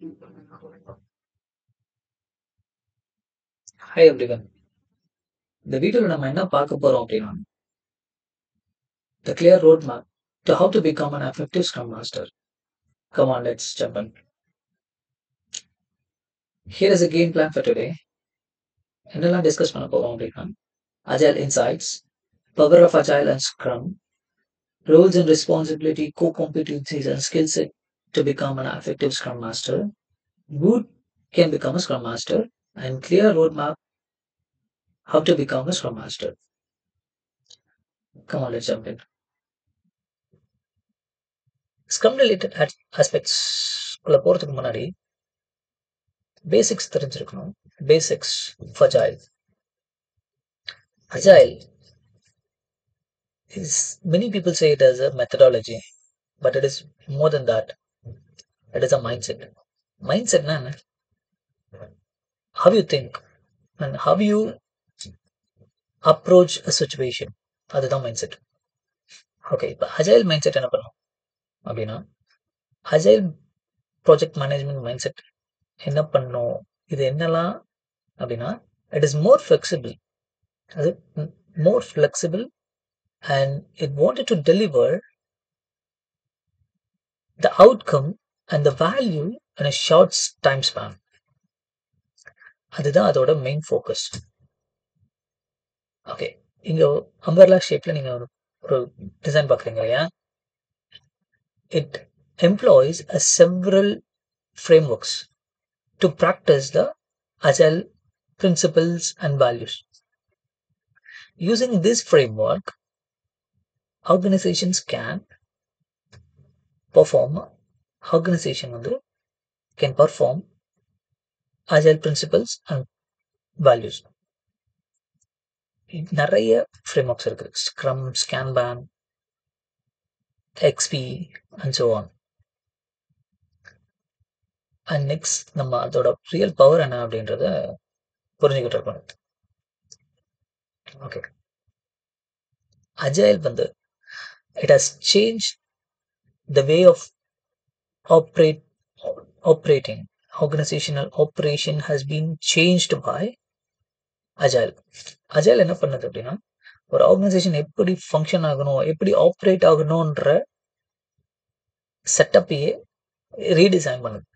Hi everyone. இந்த வீடியோல நம்ம என்ன பார்க்க போறோம் அப்படின்னா, the clear roadmap to how to become an effective Scrum Master. Come on, let's jump in. Here is a game plan for today. என்னெல்லாம் discuss பண்ண போறோம் அப்படின்னா, Agile Insights, Power of Agile and Scrum, Roles and Responsibility, Core Competencies and Skill Set to become an effective Scrum Master, who can become a Scrum Master, and clear roadmap how to become a Scrum Master. Come on, let's jump in. Scrum related aspects உள்ள போறதுக்கு முன்னாடி basics தெரிஞ்சிருக்கணும். Basics of agile. Agile is many people say it as a methodology, but it is more than that. It is a mindset. Mindset na how you think and how you approach a situation. அதுதான் mind okay. இப்போ agile mind set என்ன பண்ணும் அப்படின்னா, agile project management mind set என்ன பண்ணும், இது என்னெல்லாம் அப்படின்னா, இட் இஸ் மோர் ஃப்ளெக்சிபிள். அது மோர் flexible and it wanted to deliver the outcome and the value in a short time span. அதுதான் அதோட மெயின் ஃபோக்கஸ். ஓகே, இங்க அம்பர்லா ஷேப்ல நீங்க ஒரு டிசைன் பார்க்குறீங்க இல்லையா? It employees several frameworks to practice the agile principles and values. Using this framework, organizations can perform agile principles and values. நிறைய frameworks இருக்கு. Scrum, kanban, XP and so on. And next நம்ம அதோட real power என்ன அப்படின்றத புரிஞ்சுக்கிட்டு இருக்கணும். Okay, agile வந்து it has change the way of operating. Organisational operation has been changed by agile. Agile என்ன பண்ணுது அப்படின்னா, ஒரு ஆர்கனைசேஷன் எப்படி ஃபங்க்ஷன் ஆகணும், எப்படி ஆப்ரேட் ஆகணும்ன்ற செட்டப்பையே ரீடிசைன் பண்ணுது.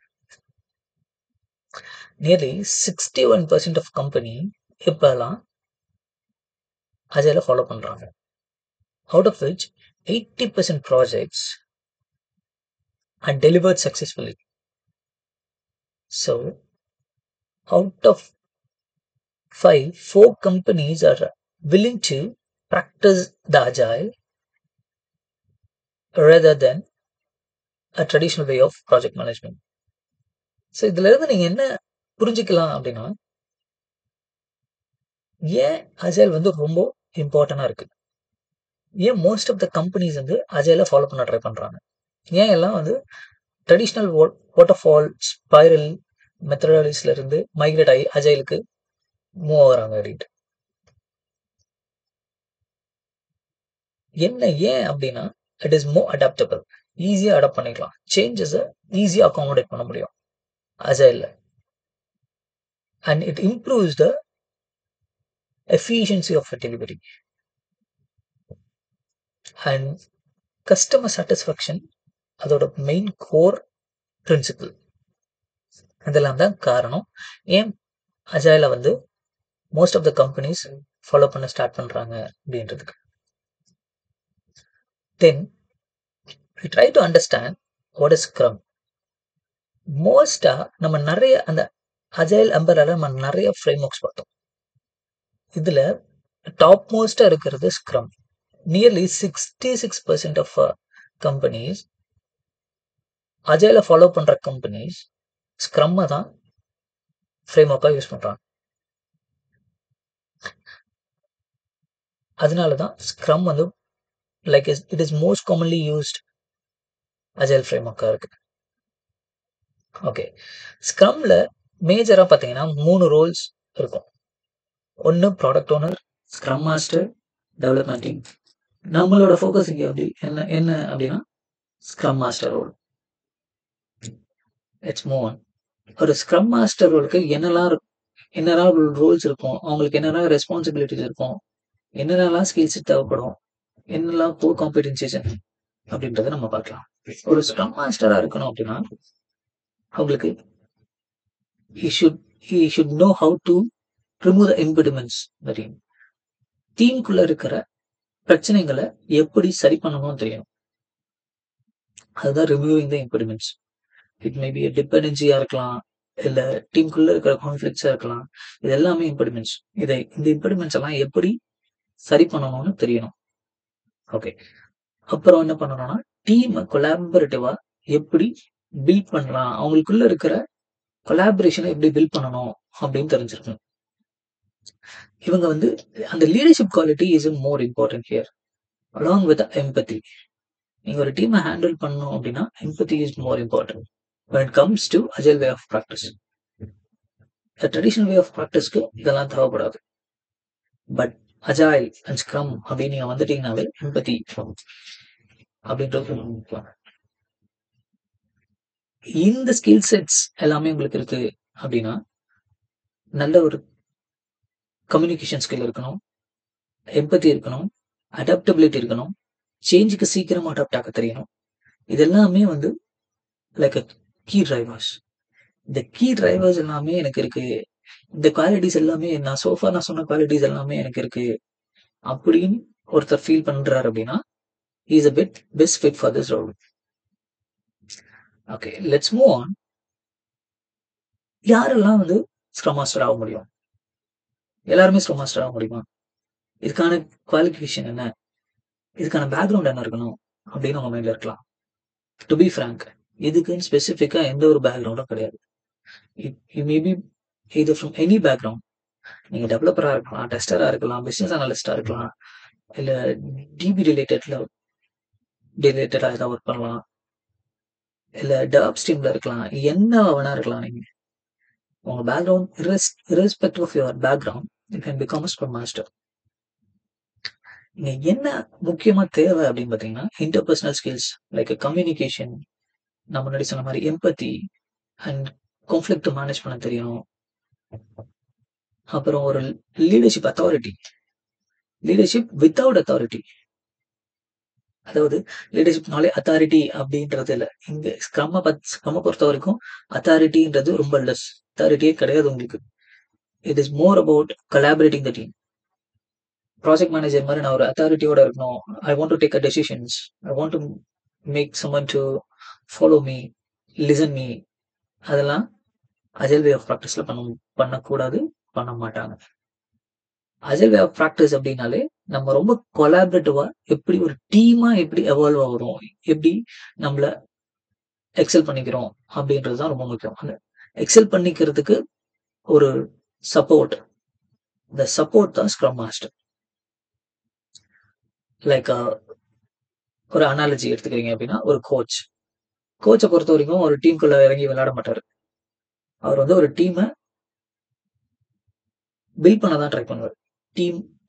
நியர்லி 61% ஆஃப் கம்பெனி இப்பெல்லாம் அஜைல ஃபாலோ பண்றாங்க. Out of which 80% projects are delivered successfully. So, out of 5, 4 companies are willing to practice the agile rather than a traditional way of project management. So இதுல இருந்து நீங்க என்ன புரிஞ்சுக்கலாம் அப்படின்னா, ஏன் அஜைல் வந்து ரொம்ப இம்பார்ட்டண்டா இருக்கு, ஏன் மோஸ்ட் ஆஃப் த கம்பெனிஸ் வந்து அஜைல ஃபாலோ பண்ண ட்ரை பண்றாங்க, ஏன் எல்லாம் வந்து ட்ரெடிஷ்னல் வாட்டர்ஃபால் ஸ்பைரல் மெத்தடாலஜிஸ்ல இருந்து மைக்ரேட் ஆகி அஜைலுக்கு மூவ் ஆகுறாங்க அப்படின்ட்டு. என்ன ஏன் அப்படின்னா, இட் இஸ் மோர் அடாப்டபிள். ஈஸியா அடாப்ட் பண்ணிக்கலாம். சேஞ்சஸை ஈஸியா அகாமடேட் பண்ண முடியும் அஜைல்ல. And it improves the efficiency of delivery and customer satisfaction அதோட மெயின் கோர் பிரின்சிபிள். இதெல்லாம் தான் காரணம் ஏன் அஜைல வந்து most of the companies follow பண்ண ஸ்டார்ட் பண்றாங்க அப்படின்றதுக்கு. தென் we try to understand what is Scrum. மோஸ்டா நம்ம நிறைய அந்த அஜைல் அம்பரால நம்ம நிறைய ஃப்ரேம்ஒர்க்ஸ் பார்த்தோம். இதுல டாப் மோஸ்டா இருக்கிறது ஸ்க்ரம். நியர்லி 66% ஆஃப் கம்பெனிஸ், அஜைல ஃபாலோ பண்ற கம்பெனிஸ் ஸ்க்ரம்மை தான் ஃப்ரேம்ஒர்க்கா யூஸ் பண்றாங்க. அதனாலதான் ஸ்க்ரம் வந்து like it is most commonly used agile ஃப்ரேம்ஒர்க்கா இருக்கு. ஓகே, ஸ்க்ரம்ல மேஜரா பார்த்தீங்கன்னா 3 ரோல்ஸ் இருக்கும். ஒன்று product owner, scrum master, development team. நம்மளோட ஃபோக்கஸ் இங்கே அப்படி என்ன அப்படின்னா scrum master role. Let's move on. ஒரு ஸ்க்ரம் மாஸ்டருக்கு என்னெல்லாம் ரோல்ஸ் இருக்கும், அவங்களுக்கு என்னெல்லாம் ரெஸ்பான்சிபிலிட்டிஸ் இருக்கும், என்னென்னலாம் ஸ்கில்ஸ் தேவைப்படும், என்னெல்லாம் கோர் காம்பிடன்சிஸ் அப்படின்றத நம்ம பார்க்கலாம். ஒரு ஸ்க்ரம் மாஸ்டரா இருக்கணும் அப்படின்னா அவங்களுக்கு he should know how to remove the impediments. டீமுக்குள்ள இருக்கிற பிரச்சனைகளை எப்படி சரி பண்ணணும்னு தெரியும். அதுதான் removing the impediments. It may be டிபெண்டன்சியா இருக்கலாம், இல்ல டீமுக்குள்ள இருக்கிற கான்ஃபிளிக்ஸா இருக்கலாம். இது எல்லாமே இம்பிடிமெண்ட்ஸ். இந்த இம்பிடிமெண்ட்ஸ் எல்லாம் எப்படி சரி பண்ணணும்னு தெரியணும். ஓகே, அப்புறம் என்ன பண்ணணும்னா டீம் கொலாபரேட்டிவா எப்படி பில்ட் பண்ணலாம், அவங்களுக்குள்ள இருக்கிற கொலாபரேஷனை எப்படி பில்ட் பண்ணணும் அப்படின்னு தெரிஞ்சிருக்கணும். இவங்க அந்த leadership quality is more important here along with empathy. நீங்க ஒரு டீமை ஹேண்டில் பண்ணணும் அப்படின்னா empathy is more important when it comes to agile way of practice. The traditional way of practiceக்கு இதெல்லாம் தேவைப்படாது. பட் அஜாயில் அண்ட் ஸ்க்ரம் அப்படின்னு நீங்க வந்துட்டீங்கன்னாவே எம்பத்தி அப்படின்றது முக்கியம். இந்த ஸ்கில் செட்ஸ் எல்லாமே உங்களுக்கு இருக்கு அப்படின்னா நல்ல ஒரு கம்யூனிகேஷன் ஸ்கில் இருக்கணும், எம்பத்தி இருக்கணும், அடாப்டபிலிட்டி இருக்கணும், சேஞ்சுக்கு சீக்கிரமா அடாப்ட் ஆக தெரியணும். இது எல்லாமே லைக் கீ டிரைவர்ஸ். இந்த கீ டிரைவர்ஸ் எல்லாமே எனக்கு இருக்கு, இந்த குவாலிட்டிஸ் எல்லாமே நான் சொன்ன குவாலிட்டிஸ் எல்லாமே எனக்கு இருக்கு அப்படின்னு ஒருத்தர் ஃபீல் பண்றாரு அப்படின்னா he is a best fit for this role. Okay, let's move on. யாரெல்லாம் ஸ்க்ரம் மாஸ்டர் ஆக முடியும்? எல்லாருமே ஸ்க்ரம் மாஸ்டர் ஆக முடியுமா? இதுக்கான குவாலிஃபிகேஷன் என்ன, இதுக்கான பேக்ரவுண்ட் என்ன இருக்கணும் அப்படின்னு உங்க மைண்ட்ல இருக்கலாம். டு பி ஃப்ராங்க், இதுக்குன்னு ஸ்பெசிஃபிக்கா எந்த ஒரு பேக்ரவுண்டும் கிடையாது. You maybe either from any background. நீங்க டெவலப்பரா இருக்கலாம், டெஸ்டரா இருக்கலாம், பிசினஸ் அனலிஸ்டா இருக்கலாம், இல்ல டிபி ரிலேட்டடா ஏதாவது ஒர்க் பண்ணலாம், இல்ல டெவலப் ஸ்ட்ரீம்ல இருக்கலாம், என்ன வேணா இருக்கலாம். நீங்க உங்க background irrespective of your background, you can become a scrum master. நீங்க என்ன முக்கியமா தேவை அப்படின்னு பாத்தீங்கன்னா இன்டர்பர்சனல் ஸ்கில்ஸ் லைக் கம்யூனிகேஷன், நான் முன்னாடி சொன்ன மாதிரி எம்பத்தி அண்ட் கான்ஃபிளிக்ட் மேனேஜ் பண்ண தெரியணும். அப்புறம் ஒரு leadership authority, leadership without authority. அதாவது லீடர்ஷிப்னாலே அத்தாரிட்டி அப்படின்றது இல்லை. இங்க ஸ்க்ரம்ம பொறுத்த வரைக்கும் அத்தாரிட்டின்றது ரொம்ப லெஸ், அத்தாரிட்டியே கிடையாது உங்களுக்கு. It is more about collaborating the team. Project manager மாதிரி நான் ஒரு அத்தாரிட்டியோட இருக்கணும். I want to take a decisions, I want to make someone to follow me, listen me. அதெல்லாம் அஜைல் வே ஆஃப் ப்ராக்டிஸ்ல பண்ணக்கூடாது, பண்ண மாட்டாங்க. அஜைல் வே ஆஃப் ப்ராக்டிஸ் அப்படின்னாலே நம்ம ரொம்ப கொலாபரேட்டிவா எப்படி ஒரு டீமா எப்படி எவால்வ் ஆகிறோம், எப்படி நம்மள எக்ஸல் பண்ணிக்கிறோம் அப்படின்றதுதான் ரொம்ப முக்கியம். அந்த எக்ஸல் பண்ணிக்கிறதுக்கு ஒரு சப்போர்ட், இந்த சப்போர்ட் தான் ஸ்க்ரம் மாஸ்டர். லைக் ஒரு அனாலஜி எடுத்துக்கிறீங்க அப்படின்னா ஒரு கோச்சை பொறுத்த வரைக்கும் ஒரு டீமுக்குள்ள இறங்கி விளையாட மாட்டாரு. அவர் ஒரு டீமை பில்ட் பண்ண தான் ட்ரை பண்ணுவார்.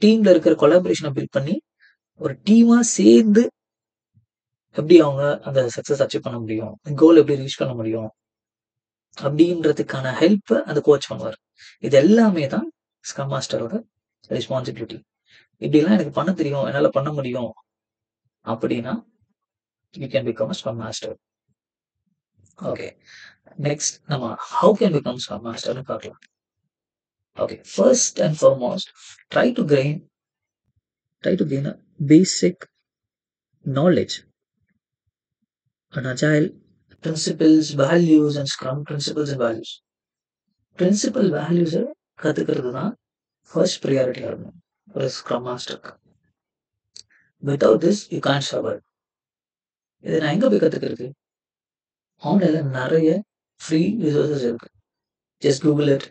டீம்ல இருக்கிற கொலாபரேஷனை பில்ட் பண்ணி ஒரு டீமா சேர்ந்து எப்படி அவங்க அந்த சக்சஸ் அச்சீவ் பண்ண முடியும், கோல் எப்படி ரீச் பண்ண முடியும் அப்படின்றதுக்கான ஹெல்ப் அந்த கோச் பண்ணுவார். இது எல்லாமே தான் ஸ்க்ரம் மாஸ்டரோட ரெஸ்பான்சிபிலிட்டி. இப்படிலாம் எனக்கு பண்ண தெரியும், என்னால பண்ண முடியும் அப்படின்னா you can become a scrum master. Okay, next நம்ம how can become scrum master னு பார்க்கலாம். Okay, first and foremost, try to gain a basic knowledge on agile principles, values and scrum principles and values. Principal values கத்துக்கிறது தான் first ப்ரியாரிட்டியா இருக்கும் ஒரு scrum மாஸ்டருக்கு. Without this you can't survive. இதை நான் எங்க போய் கத்துக்கிறது? ஆன்லைன்ல நிறைய ஃப்ரீ ரிசோர்சஸ் இருக்கு. Just Google it.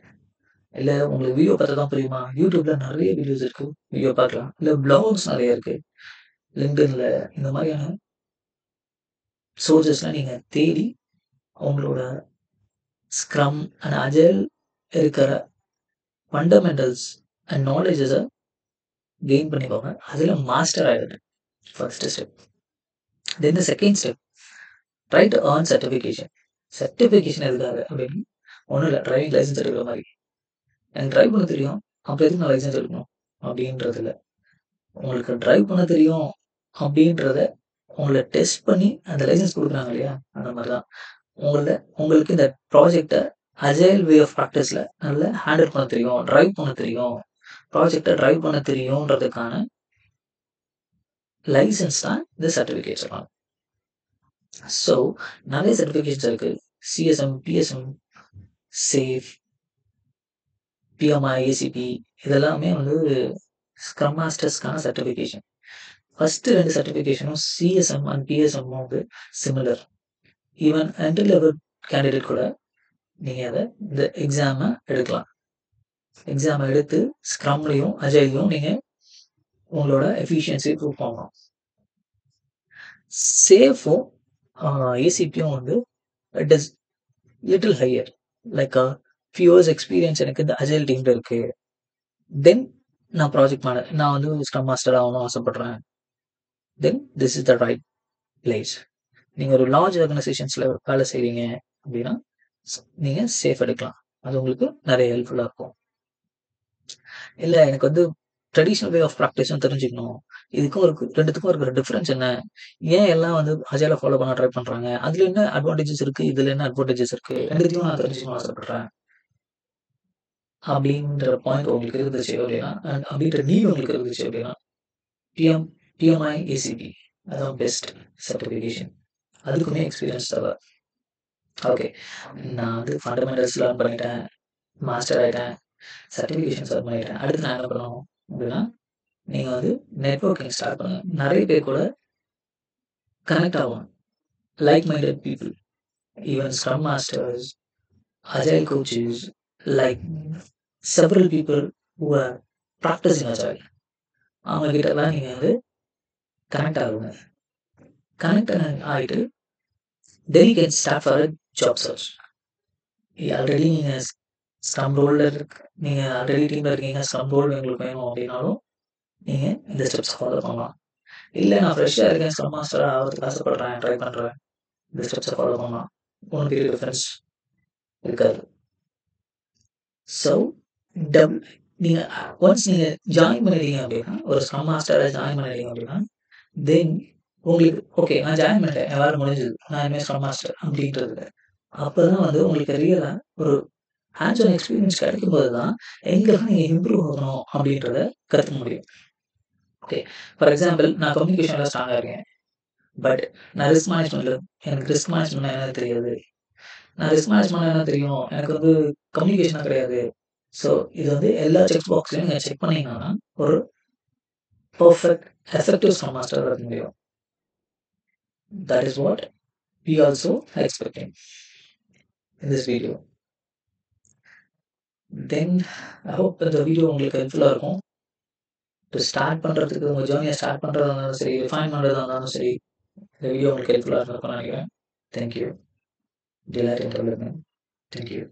இல்ல உங்களுக்கு வீடியோ பார்த்தா தான் புரியுமா? யூடியூப்ல நிறைய வீடியோஸ் இருக்கு, வீடியோ பார்க்கலாம். இல்ல பிளாக்ஸ் நிறைய இருக்கு, லிங்க்டின்ல. இந்த மாதிரியான சோர்சஸ்லாம் நீங்க தேடி அவங்களோட ஸ்க்ரம் அண்ட் அஜைல் இருக்கிற ஃபண்டமெண்டல்ஸ் அண்ட் நாலேஜஸை கெயின் பண்ணிக்கோங்க. அதுல மாஸ்டர் ஆயிடுது first step. Then the second step, try to earn certification. Certification எதுக்காக அப்படின்னு ஒண்ணும் இல்ல. டிரைவிங் லைசென்ஸ் எடுக்கிற மாரி. எனக்கு டிரைவ் பண்ண தெரியும். அப்புறம் எதுக்கு நான் லைசென்ஸ் எடுக்கணும்? அப்படின்றது இல்ல. உங்களுக்கு டிரைவ் பண்ண தெரியும் அப்படின்றத உங்கள டெஸ்ட் பண்ணி அந்த லைசென்ஸ் குடுக்குறாங்க இல்லையா? அந்த மாரி தான். உங்கள உங்களுக்கு இந்த ப்ராஜெக்ட்ட அஜைல் வே ஆஃப் பிராக்டிஸ்ல நல்லா ஹேண்டில் பண்ண தெரியும். டிரைவ் பண்ண தெரியும். ப்ராஜெக்ட்ட டிரைவ் பண்ண தெரியும்ன்றதுக்கான லைசென்ஸ் தான் இந்த சர்டிஃபிகேட்ஸ் எல்லாம். ஸோ நெறைய சர்டிஃபிகேஷன்ஸ் இருக்கு. CSM, PSM, SAFe, PMI, ACP இதெல்லாமே வந்து ஸ்க்ரம் மாஸ்டர்ஸ்க்கான சர்டிஃபிகேஷன். ஃபர்ஸ்ட் 2 சர்டிஃபிகேஷனும் சிஎஸ்எம் அண்ட் பிஎஸ்எம் வந்து similar. Even entry level candidate கூட நீங்க இந்த எக்ஸாம எடுக்கலாம். எக்ஸாம எடுத்து ஸ்க்ரம்லயும், அஜைல்லயும் நீங்க உங்களோட எஃபிஷியன்சி ப்ரூவ் பண்ணலாம். சேஃப்பும் ஏசிபியும் வந்து it is little higher. Like few years experience எனக்கு இந்த அஜைல் டீம்ல இருக்கு. தென் நான் நான் வந்து ஸ்க்ரம் மாஸ்டர் ஆகணும்னு ஆசைப்படுறேன். Then this is the right place. நீங்க ஒரு லார்ஜ் ஆர்கனைசேஷன்ஸ்ல வேலை செய்றீங்க அப்படின்னா நீங்க சேஃப் எடுக்கலாம். அது உங்களுக்கு நிறைய ஹெல்ப்ஃபுல்லா இருக்கும். இல்ல எனக்கு வந்து ட்ரெடிஷனல் வே ஆஃப் பிராக்டிஸும் தெரிஞ்சுக்கணும். ரெண்டுத்துக்கும் இருக்கிற டிஃபரன்ஸ் என்ன? ஏன் எல்லாம் வந்து அஜைல ஃபாலோ பண்ண ட்ரை பண்றாங்க? அதுல என்ன அட்வான்டேஜஸ் இருக்கு? இதுல என்ன அட்வான்டேஜஸ் இருக்கு? 2த்தையும் நான் தெரிஞ்சுக்கணும்னு ஆசைப்படுறேன். அப்படின்ற பாயிண்ட் உங்களுக்கு இருந்துச்சு அப்படின்னா, அப்படின்ற நீட் உங்களுக்கு இருந்துச்சு அப்படின்னா, பிஎம்ஐ, ஏசிபி அதான் பெஸ்ட் சர்டிஃபிகேஷன். அதுக்குமே எக்ஸ்பீரியன்ஸ் தேவை. ஓகே. நான் வந்து ஃபண்டமெண்டல்ஸ் லேர்ன் பண்ணிட்டேன். மாஸ்டர் ஆயிட்டேன். சர்டிஃபிகேஷன்ஸ் லேர்ன் பண்ணிட்டேன். அடுத்து நான் என்ன பண்ணணும் அப்படின்னா, நீங்க வந்து நெட்வொர்க்கிங் ஸ்டார்ட் பண்ணுங்க. நிறைய பேர் கூட கனெக்ட் ஆகணும். Like minded people, even scrum masters, agile coaches, like several people who are practicing agile. அவங்க கிட்டலாம் நீங்க வந்து கனெக்ட் ஆகுங்க. கனெக்ட் ஆயிட்டு then you can start for a job search. Already நீங்க ஸ்க்ரம் ரோல்ல நீங்க ஆல்ரெடி டீம்ல இருக்கீங்க. ஸ்க்ரம் ரோல் உங்களுக்கு வேணும் அப்படின்னாலும் நீங்க இந்த ஸ்டெப்ஸ் ஃபாலோ பண்ணலாம். இல்ல நான் ஃப்ரெஷ்ஷா இருக்கேன், ஸ்க்ரம் மாஸ்டரா ஆகறதுக்கு ஆசைப்படுறேன், ட்ரை பண்றேன். இந்த ஸ்டெப்ஸை ஃபாலோ பண்ணலாம். ஒன்றும் பெரிய டிஃபரன்ஸ் இருக்காது. ஸோ நீங்க ஒன்ஸ் நீங்க ஜாயின் பண்ணிட்டீங்க அப்படின்னா, ஒரு ஸ்க்ரம் மாஸ்டரா ஜாயின் பண்ணிட்டீங்க அப்படின்னா, தென் உங்களுக்கு ஓகே நான் ஜாயின் பண்ணிட்டேன். என் வேலை முடிஞ்சது. நான் இனிமேல் ஸ்க்ரம் மாஸ்டர் அப்படின்றதுல. அப்பதான் வந்து உங்களுக்கு ரியலா ஒரு ஹேண்ட்ஸ் ஆன் எக்ஸ்பீரியன்ஸ் கிடைக்கும்போது தான் எங்கெல்லாம் நீங்க இம்ப்ரூவ் ஆகணும் அப்படின்றத கத்துக்க முடியும். ஓகே. ஃபார் எக்ஸாம்பிள் நான் கம்யூனிகேஷன்ல ஸ்ட்ராங்கா இருக்கேன். பட் நான் ரிஸ்க் மேனேஜ்மெண்ட்ல எனக்கு ரிஸ்க் மேனேஜ்மெண்ட்னா என்னன்னு தெரியாது. நான் ரிஸ்க் மேனேஜ்மெண்ட்னா என்ன தெரியும்? எனக்கு வந்து கம்யூனிகேஷனா கிடையாது. ஸோ இது வந்து எல்லா செக் பாக்ஸ்லயும் நீங்க செக் பண்ணீங்கன்னா, ஒரு பெர்ஃபெக்ட் எஃபெக்டிவ் ஸ்க்ரம் மாஸ்டரா இருக்க முடியும். That is what we also expecting in this video. Then I hope இந்த வீடியோ உங்களுக்கு ஹெல்ப்ஃபுல்லா இருக்கும். ஸ்டார்ட் பண்றதுக்கு உங்க ஜர்னியை ஸ்டார்ட் பண்றதா இருந்தாலும் சரி, ரிஃபைன் பண்றதா இருந்தாலும் சரி, இந்த வீடியோ உங்களுக்கு ஹெல்ப்ஃபுல்லா இருக்கும்னு நினைக்கிறேன். Thank you. Delight in development. Thank you.